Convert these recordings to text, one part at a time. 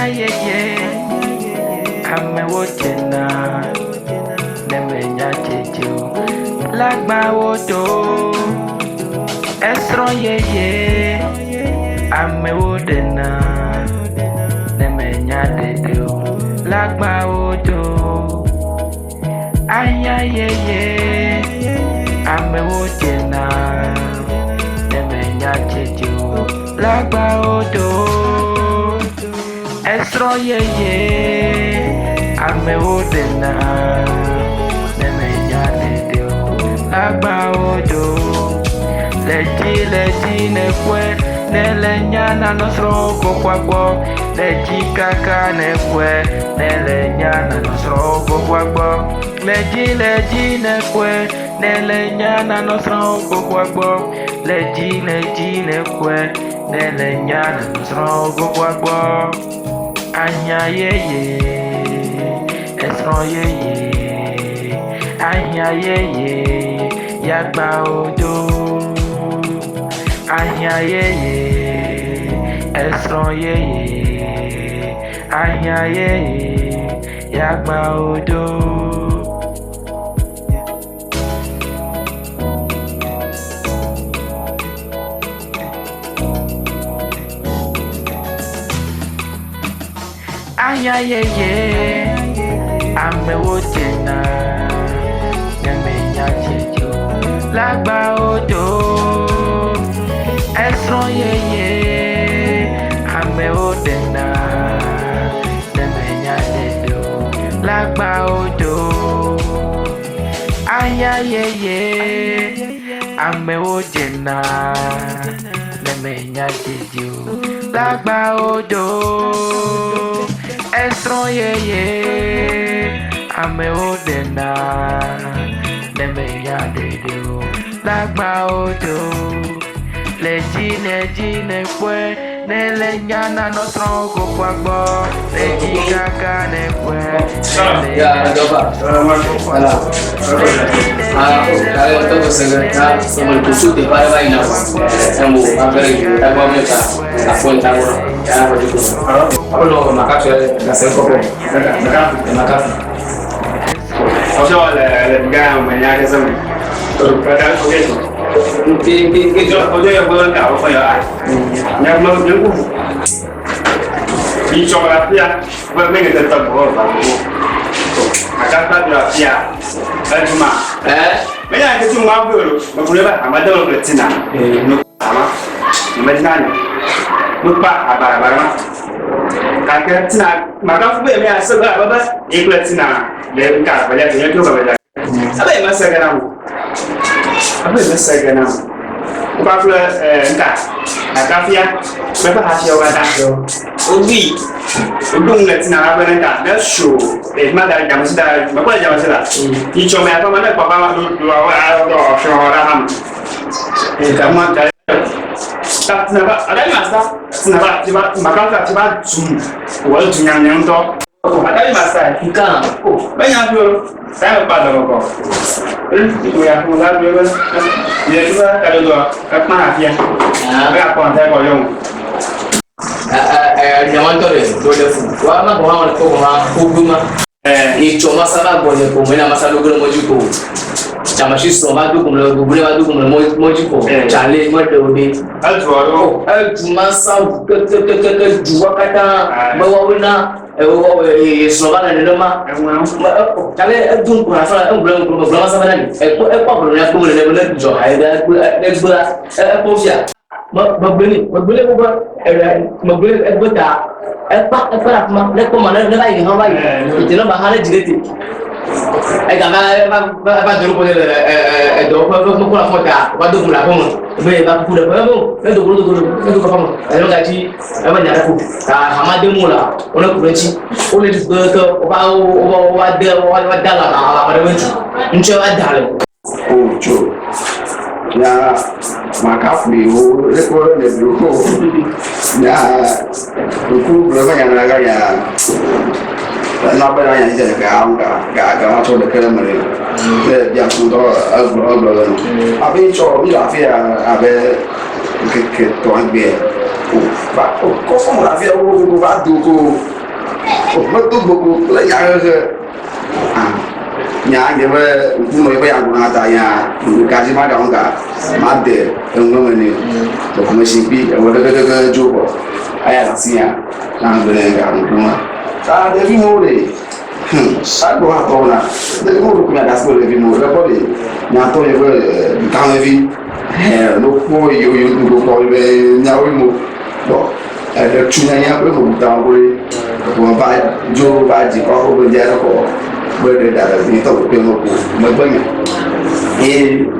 AHIA YEYE ame wo jena nemenya jejo lagba wodo esro yeye ame wo dena nemenya dedo lagba wodo AHIA YEYE ame wo jena nemenya jejo lagba wodo esro yeye ame wo dena nemenya dedo lagba wodo leji nekwe nelenya na nosro kokwagbo leji kaka nekwe nelenya na nosro kokwagbo leji nekwe nelenya na nosro kokwagbo leji nekwe nelenya na nosro kokwagbo AHIA YEYE esro yeye AHIA YEYE yagba odo AHIA YEYE esro yeye AHIA YEYE yagba odo AHIA YEYE ame wo jena nemenya jejo lagba odo esro yeye ame wo dena nemenya dedo lagba odo AHIA YEYE ame wo jena nemenya jejo lagba odo esro yeye ame wo dena nemenya dedo lagba odo leji nekwe nelenya na nosro kokwagbo leji kaka nekwe ya doba kale untuk segera sama kusut di pada ina sambu abari agwa meta afon tawo ya begitu kalau maka saya kasih kopi maka ojo le gam banyak kesem kadang begitu mungkin ojo yang belum tahu apa ya yang belum jauh di coba ya bermain tetap boleh akan tak ya cuma banyak itu cuma baru boleh bah amat dulu betina sama betina lupa apa kakek tina maka fube me asaba baba ikla tina le ka bala tina to bala aba ma sagana ba fula nka akafia baba hasiya wada obi udung le tina aba nka da show ma da jamasida ba ko jamasida ni chome aka mana papa ma do wa do shora ham ka ma ka tinaba ada masa tinaba tiba makaka tiba zum wal tunyang to ada masa ikan banyak dulu saya pada kok itu ya mulai dulu dia juga kalau dua mana ya apa saya kau yang zaman tu dulu wala bawa ko ma huduma cuma salah boleh ko mana masalah guru mojuko chama shiso bado kumlo gugule bado kumlo mojiko chale madode altuaro altumasa keke juwa kata bawawina slogana ndoma chale adun kuna fala ngulong sabana ni ko ya ko le jo haida egba posya magbele ko magbele egbota epa ma le ko mana le bayi ha bayi itelo bahale jireti ba dulu boleh do ko la foto ba do mula ko be ba ku da ba bo do ko famo ero gaji ba nyara ku ta hamade mula ona ku reci o le ko ba dala na ba re nche wa dala o jo ya makafli o le ko le ko ya ku bro ya na ga ya na ba ya ni ga ma to de kala mare le ya ku do aglo abi cho mi la fia abe che to anche Kau semua nak dia buku batu ku. Betul buku lah yang nhà dia cũng nói với anh là tại nhà cái gì mà đó cả mà để ông nói này tôi không xin bị tôi cái chỗ của ai là gì à làm cái này cả đúng không ta để phim mua đi sao có hạt na để mua được nhà đặt cái phim mua rồi có đi nhà tôi vừa cam phim nó có yêu có về nhà phim mua đó để chung nhà với một tàu rồi còn vài chỗ vài chỉ có cái vấn đề đó có berde da ni to pe mo ko mo gbanya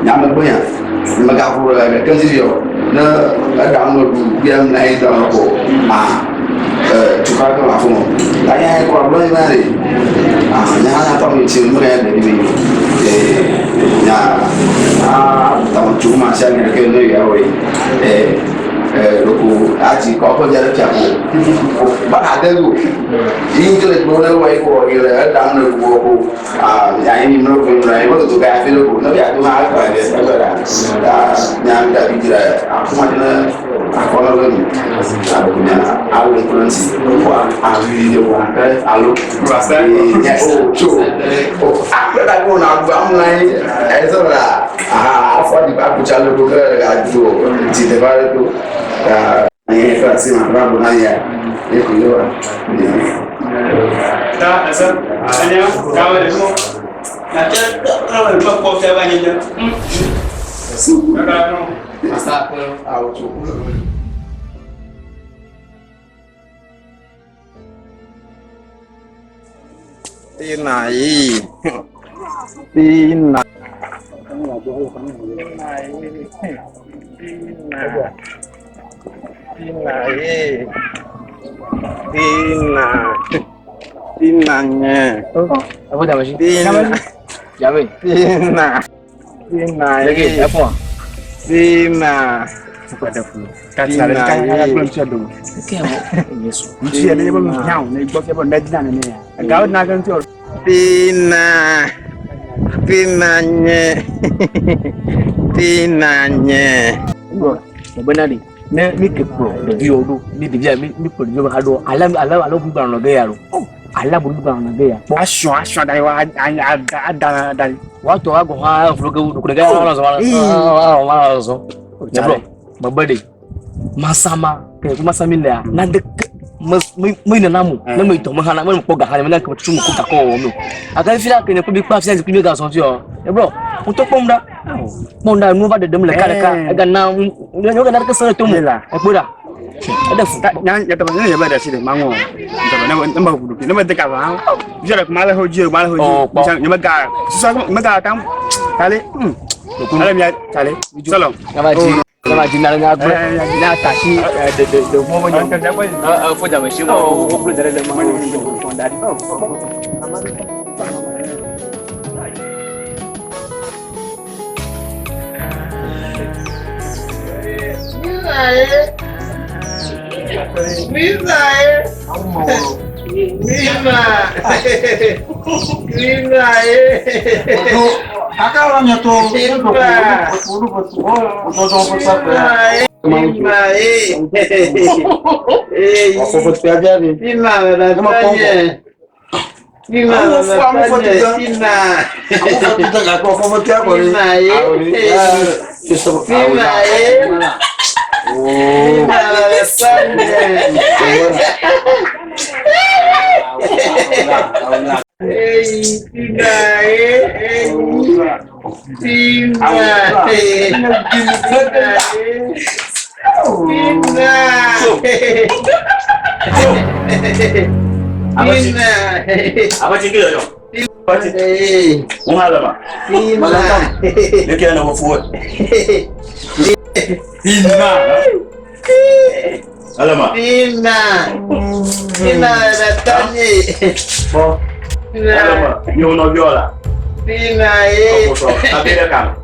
nya mo gbanya ma ga ko kan si yo na da mo du biam na ida ko ma tu ka ko afo mo la ya ko ba ma ri nya na to mi chi mo ya de bi nya ta mo chu ma sha ni ke no ya we loko aji ko ko jara cha ko ba ha de lu yin to le no le wai ko ye le da no ko ya ni no ko ra ko to ga fe lo no ya to ma ko de da nya da bi jira ko ma na ko la lo ni nya a lo ko nsi ko a wi de wa ka a lo rasta ya o cho o a da ko na ba mu na e so la fo di ba ku cha lo ko ga ju ti de ba to ini versi macam mana ya? Itu juga. Dah, asal, hanya kau itu. Nanti kalau lepas kau siapa ni je? Kalau Masa aku Tinai. Tinanya. Apa dah masih? Tina. Jamin. Tina. Lagi apa? Tina. pada pun. Kata kan belum siap dulu. Yesus. Mesti ada yang belum nyau, ni bos yang belum dah ni. Kau nak kan tu. Tina. Tinanya. Tinanya. Benar ni. Ni kepo. Dia tu. Ni dia ni pergi berhadu. Alam bukan orang gaya tu. Alam bukan orang gaya. Asyik dari ada. Waktu aku aku gaya orang semua. Jablo. Babade. Masama. Kayak masama ni lah. Nanti mai namu na mai to mahana mai ko ga hana mai ka tumu ko ta ko mu aka fira ke ne ko bi pa fira ku ga so jo e bro unto pomda nu ba da dum la kala ka ga na yo ga na ka sa tumu e bura ada fu yang ya teman ya bada sih mango teman na ba ku na ba ta ka ba jira ko mala hoji bisa nyama ga susah maga tam kali alam ya kali salam Sama jinar ngaku na tashi da mo ban ko da mai shi ko ko da da mai ko da Acá orang tu, apa cingkir tu? Mahal apa? Dia kira nama food. Tina. Alamak. Tina datangnya. Alamak. Ni ono viola. Tina Tapi dia kan.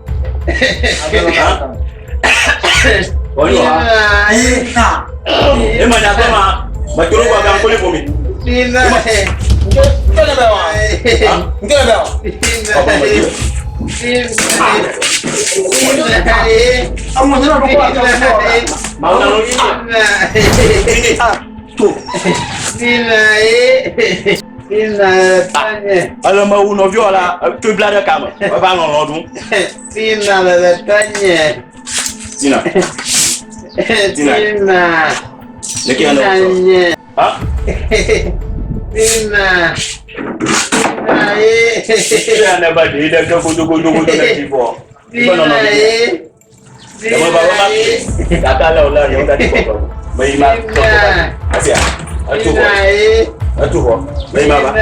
Oh iya. Tina. Mana tu mah? Macam lu bagang kulit bumi. Tina. Apa macam? Alors, ma ou non viola, tu blagues à cam. On va en l'ordre. Tina la tanya. Tina. Tina. Le qui est ah? Tina. Tina n'a pas dit de go de bon. Tina. Kata là, il y a un petit peu. Mais il m'a. Atu ho. Mai mama.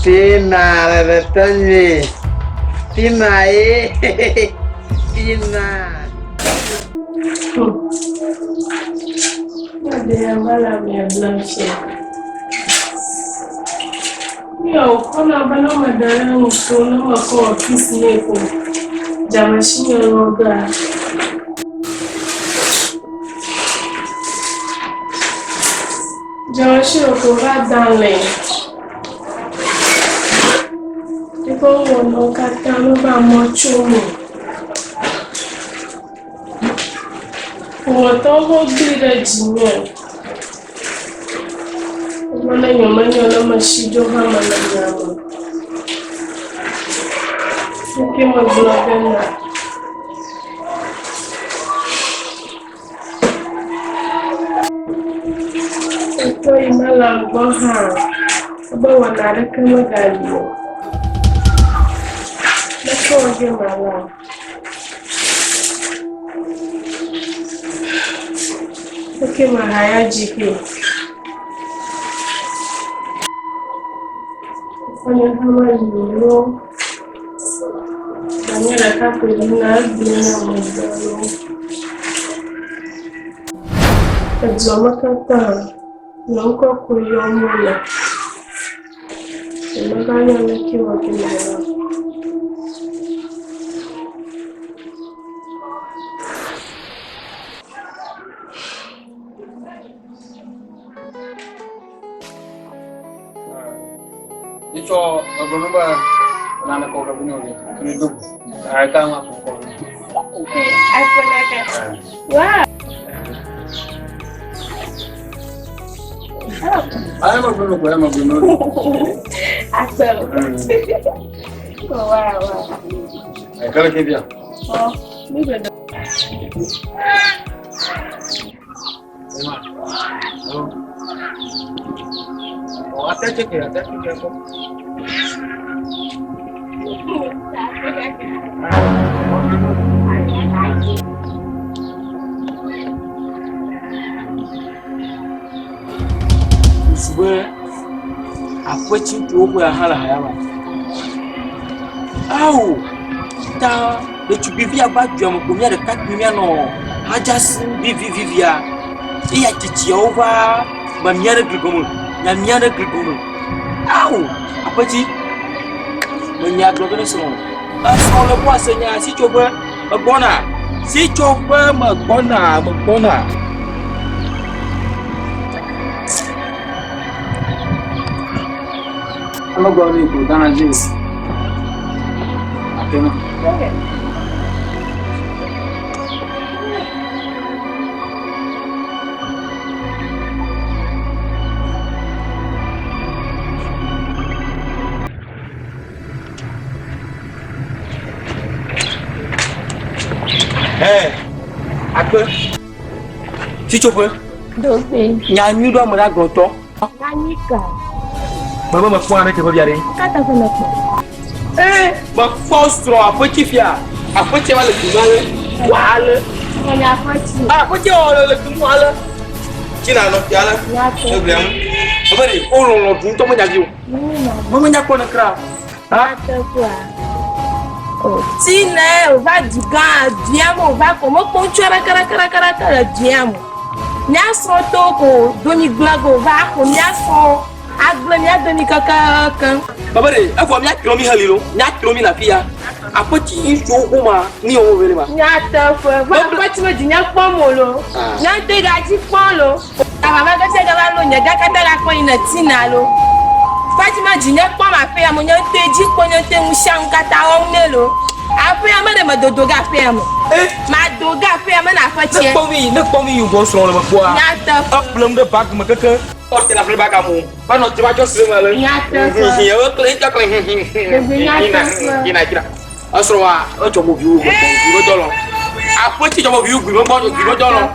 Tina la tanya. Tina Tina. Adeyambala mia blanche. Yo, kona bana madara musona wako ofisi yako. Jamashini roga. Jamashini roga danle. Tipo wono kata no ba mochumo. Wotoho bira jinyo. Mana nyoma nyona mashijo hama na nyama. Suki maglagana. Ito imala ngoha. Aba wanare kama galio. Nako wage mala. Suki mahaya jike. Fanya kama lilo. Fanya kapo lina bina mzalo. Kajoma kata. Nonko kuyomola. Maganya leki wakimela. Ito agronoma nana ko ka binoli. Nido. Ay tama ko. Okay, I forgot. Wow. Ay magbinog. Axel. Oh, wow. Ay kala ke bien. Oh, maybe not. Oh, até que Sube akwati tuoko ya hala hayama. Au ta de tu bibia ba du amokomia de 4 mimia no hajas vivia. Iya titia over ba miare grigomo. Ya miare grigomo. Au akwati menya glogene so. Aso le bo asenya si chobe magbona. Si chobe magbona. I'm not going to go down this. Okay. Hey, apa? Si coba. Dobe. Nyanyi dua mula goto. Nyanyi kan. Mama makuwa na ke babiare. Kata fana ko. Ba fostro apotifia. Apoti wale kumale. Wale. Kanya apoti. Apoti wale kumale. Kina no tiala. Problem. Abari ololo dun to mo jaju. Mama nya ko na kra. Ata kwa. Oh, tine o va diga, diamo va como ponchara cara diamo. Nya so to ko doni glago va ko nya so agla nya doni kaka kan. Babare, afo nya kilomi halilo, nya kilomi na pia. Apoti injo uma ni o vele ma. Nya ta fo, va apoti me di nya pomolo. Nya te ga ji polo. Aba ga se ga lo nya ga kata la ko ina tinalo. Fatima jinya kwa mapea mo nyote ji ko nyote mushanga ta on melo. Apea ma de madodoga apea mo. Ma doga apea ma na fa tie. Ne pomi you go so le boa. Nyata. Plum de bag me keke. Porte la bag amu. Pa no ti wa jo se mele. Nyata. Yo clean ta clean. Kina. Asrowa o jo mo view go dolo. Apo ti jo mo view go dolo.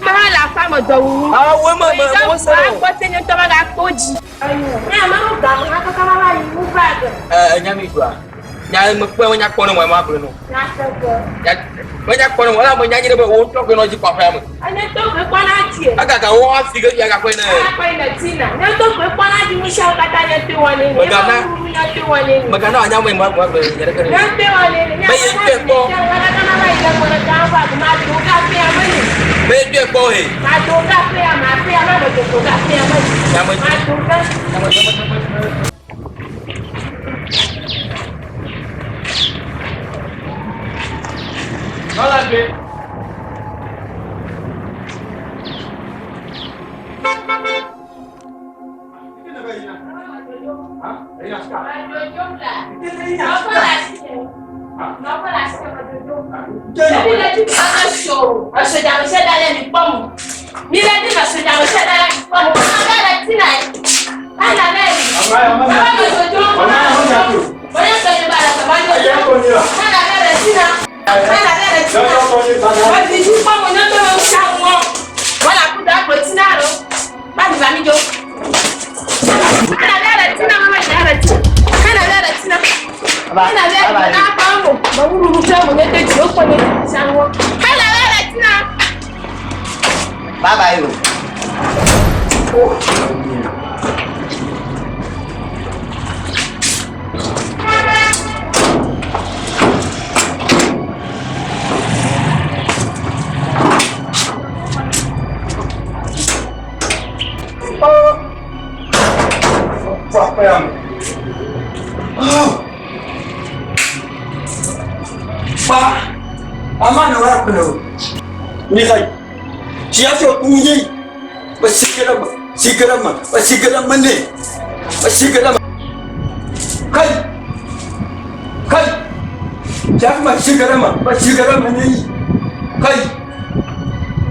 Ma la femme do wu. Ah we ma se. Ko se nyoto ma ga koji. Na ma ro ga ma ka ma ba yi mu bag. Nyami gua. Nya me pe nya ko no mo ma bro no. Nyata ko. Nya ko no wala mo nya ni be o to ko no ji pa fa mo. Ane to ko kwa na tie. Aga ka wo fi ga ya ga ko na. Ko na tina. Ne to ko kwa na ji mu sha ka ta ne te woni. Magana anya mo ma bro ya ga ni. Ne te woni. Be ye pe ko. Be ye ko he. Ma do ga pe ma do ko ga pe ma. Ya mo. Ma do ga. Hola, be. Bye bye. Amana wa kuno. Ni kai. Siapa punya? Basigaram mana? Kai. Siapa basigaram mana? Kai.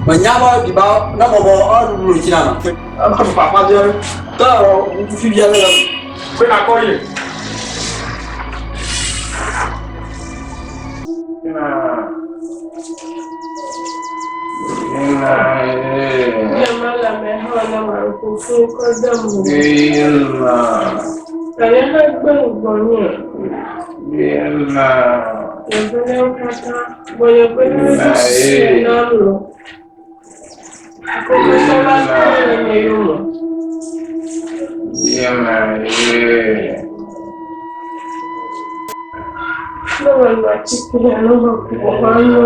Menyapa di bawah nama bawa dulu di sana. Apa papa dia? Tahu, mungkin dia lah. Kena kau ni. Jamala mehona marufuku kwa damu. Kaya bonye. Yabone ukata bonye kweli nalo. Akokosala kwenye yumo. Nawa wachikira noho kubohano.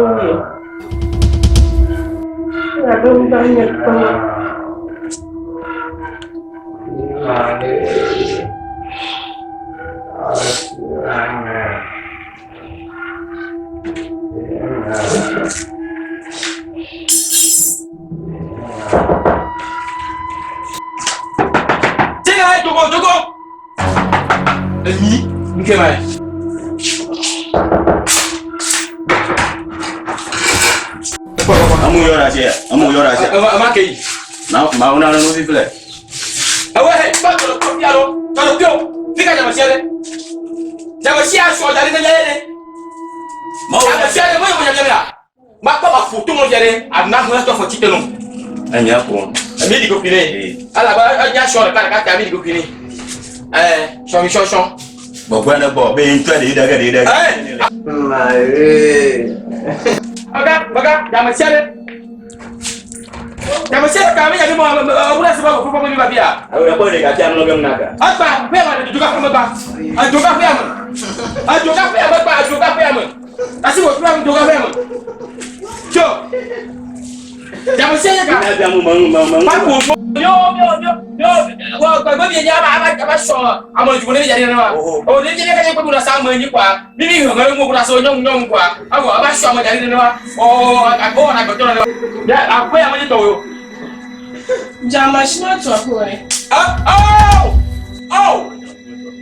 Ada banyak banget. Jangan tunggu. Ini gimana? Amu yora sia. Ama kei. Na una no vi fle. Awe, ba to kopia lo. Kalau pio, fika jama siale. Jama sia so dari na yele. Jama siale mo mo jama. Ma ko ba futu mo jere, adna mo to fo titelo. Anya ko. Ami di kopine. Ala ba anya so ka ami di kopine. Shon. Bo bwana bo be ntwa de daga. Baga, jama siale. Jama siale kami jadi mo mula sebab ko mo ni babia. Awe ko de ka tiam no gam naka. Apa, pema de juga ko ba. Ajoga pema. Asi wo pema joga pema. Jo. Jama siale ka. Na jamu mang. Pa ko yo. Wa ko ba biya ba so. Amo ju ne jadi na. O ne jadi ka ko mula sa mo ni kwa. Bibi ho ngalo mo mula so nyong kwa. Ago ba so mo jadi na. O ako na ko to na. Ya aku yang maju to. Jama shina to ko. Oh!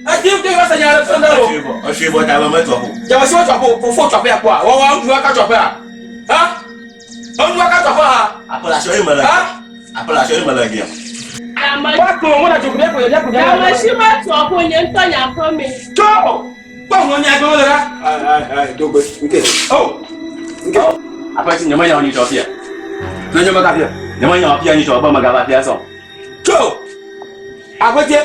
Ati tu va sanya le fanda lo. O shi bo ta ba ma to ko. Ja wa shi wa to ko fo to pe kwa. Wa ndu aka to pe a. Ha? Ndu aka to pe ha. Appellation e mala. Ha? Appellation e mala gi. Wa ko mo na jogun ko ya ko ja. Ma shi ma to ko yen to nya ko mi. To. Ba mo nya go le ra. Ai, dogo. Nke. Oh. Nke. Apa sih nyama yang ni jawab dia? Na nyama ka pia. Nyama yang dia ni jawab apa magaba dia so? To. Abaje.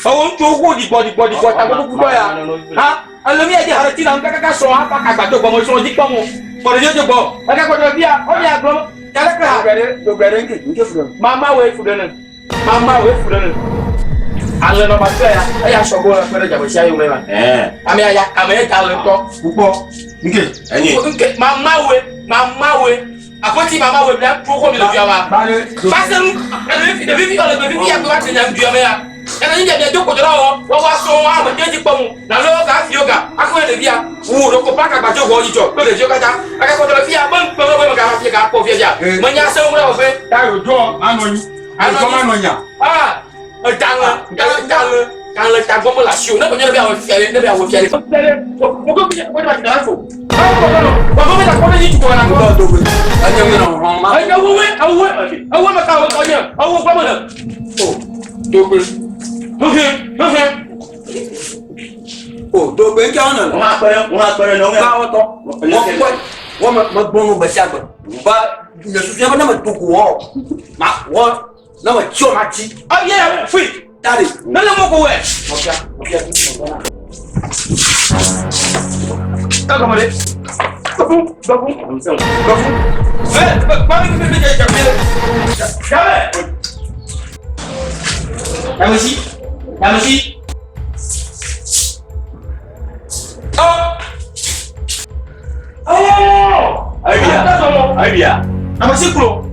Awon to ko di body ta ko ku ya. Ha? Alomi aje harati na ka so apa ka gba to gbo mo so di po mo. Ko de jo gbo. Aka ko do bia, o ya gbo. Kala ka. Dogbere nke fudo. Mama we fudo ne. Ale no ma ya. Aya so go na jabo sia yo meba. Ami aya ame ta le to. Pupo. Nke. Enyi. Nke mama we. Akoti mama we bla pro ko mi le biama. Pasem, de bibi ole de bibi ya ko ati nyam biama ya. Kana nje bia joko dora wo wa so wa ba je po mu. Na lo ka fi yoga. Ako le bia. Wo ro ko pa ka ba jogo yijo. Lo le joga ta. Aka ko dora fia ban ko mo ka fi ka po fi ja. Mo nya se mo ra wo fe. Ta yo jo anoni. Anoni. Ah. Kalau tak gua melasio, nak punya lebih awal fiari. Mungkin punya macam apa? Bapak minta kau ni juga nak kau. Hanya minum homa. Awak macam awak nya. Awak apa mana? Oh, dogo. Oh, dogo yang mana? Wa pare no nga. Kau to. Wa ma bongo basiago. Ba, nasusia ba na matuku wo. Ma wo na ma chio machi. Ah ya, fui. Tadi. Nala mo ko we. Okay. Tak kamu deh. Babu. Mami kita jadi jamil. Jamil. Kamu sih. Oh. Aibia. Nama si Pro.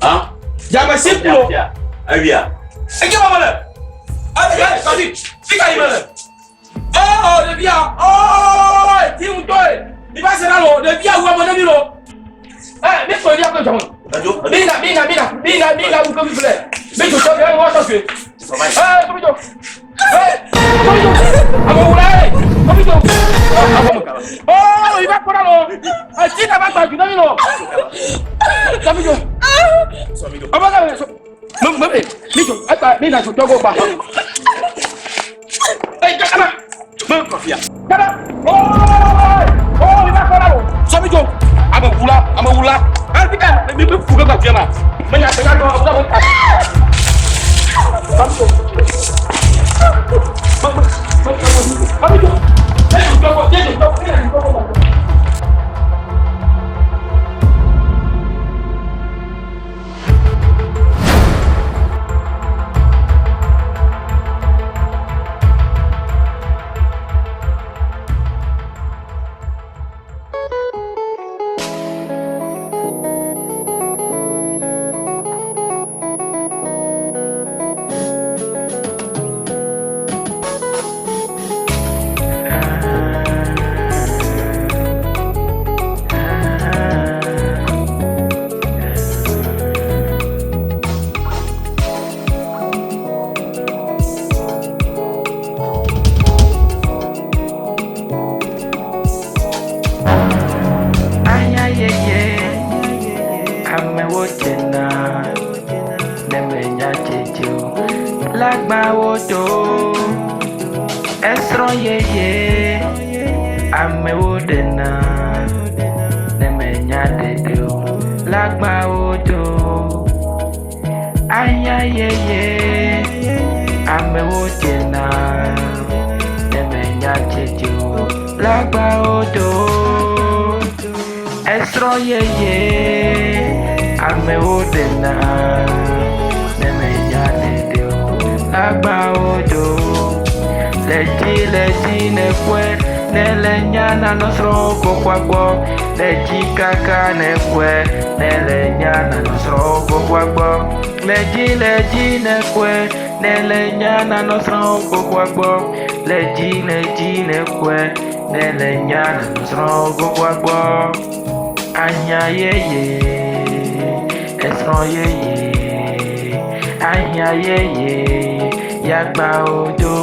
Ha? Jangan si Pro. Aibia. Eki apa mana? Tadi. Fika mana? Oh, dia biar. Oh, tim tu. Di pasar lo, dia biar gua mana ni lo. Ni kau dia kau jangan. Bina bukan bibel. Betul tu dia orang tu. Kau betul. Apa ulai? Kau betul. Oh, iba kau lo. Cina bapa juga ni lo. Kau betul. Apa kau? Mami, ni nak cuci apa? Jangan. Mafia. Jangan. Oh, iba kau lo. Kau betul. Ama ula. Kita ni bukan bagian mana. Menyatakan doa udah bentar. AHIA YEYE amewotena nemenya chejo lagba odo esro yeye amewotena nemenya dedo lagba odo leji nekwe nelenya na nosro kokwagbo leji kaka nekwe nelenya na nosro kokwagbo leji nekwe nelenya na nosro kokwagbo leji nekwe nelenya na nosro kokwagbo AHIA YEYE esro yeye AHIA YEYE yagba odo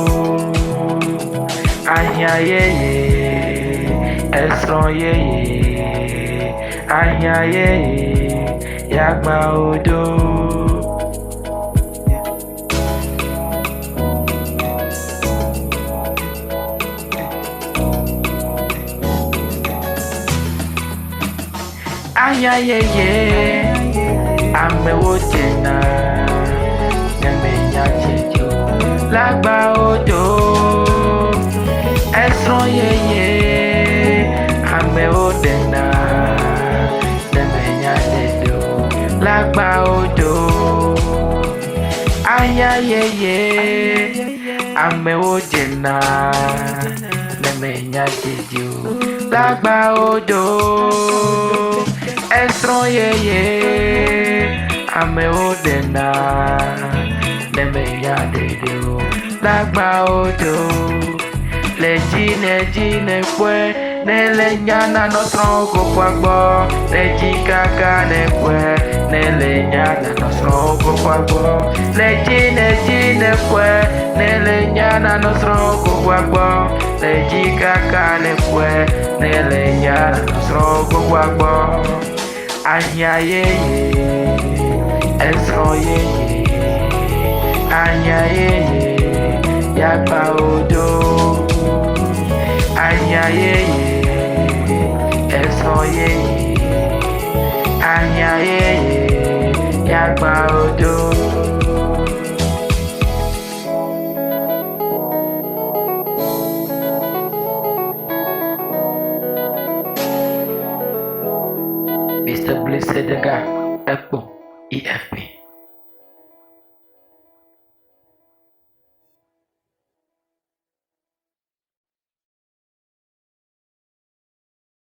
AHIA YEYE, Esron Yeye, AHIA YEYE, Yagba Odo. AHIA YEYE, Amewotena, Nemenya Chejo, Lagba Odo. Esron Yeye, Amewotena, Nemenya Chejo, Lagba Odo. AHIA YEYE, Amewotena, Nemenya Chejo, Lagba Odo. Esron Yeye, Amewotena, Nemenya Chejo, Lagba Odo. Leji kwe, nele nyana no strongo kwa bo. Leji kaka ne kwe, nele nyana no strongo kwa bo. Leji kwe, nele nyana no strongo kwa bo. Leji kaka ne kwe, nele nyana no strongo kwa bo. AHIA YEYE, Esron Yeye, AHIA YEYE, Yagba Odo. AHIA YEYE, Esron Yeye, AHIA YEYE, Yagba Odo. Mr. BLISS SEDEGA, EKPO, EKPO.